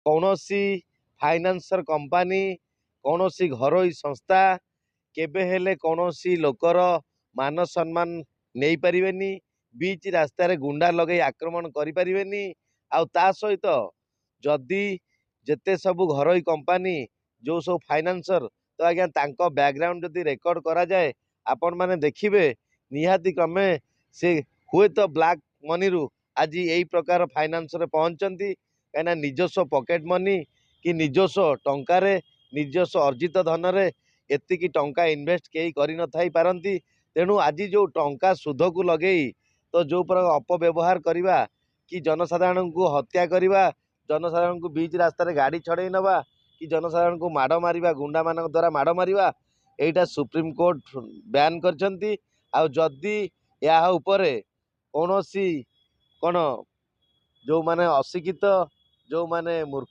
कौनसी financer company कौनसी घरोई संस्था केबे हेले कौनसी लोकर मान सम्मान नहीं पारिबेनी बीच रास्ता रे गुंडा लगे आक्रमण करि पारिबेनी आउ ता सहित जदि जेते सब घरोई कंपनी जो सब फाइनेंसर तो आज्ञा तांको बैकग्राउंड जदि रेकर्ड करा जाए आपण माने देखिबे निहाती क्रमे से हुए तो ब्लैक मनी रु आज यही प्रकार फाइनेंस रे पहुंचती कहीं निजस्व पॉकेट मनी कि निजस्व टंकार निजस्व अर्जित धन रे एतिकी टंका इन्वेस्ट कई कर न थाई पारती तेणु आज जो टंका सुध को लगे तो जो प्रकार अपव्यवहार करवा कि जनसाधारण को हत्या करवा जनसाधारण को बीच रास्तार गाड़ी छड़े नवा कि जनसाधारण को माड़ मारिबा गुंडा मान द्वारा माड़ मारिबा एटा सुप्रीम कोर्ट बैन करछंती आ जदि या उपरे कौनसी कौन जो माने अशिक्षित जो माने मूर्ख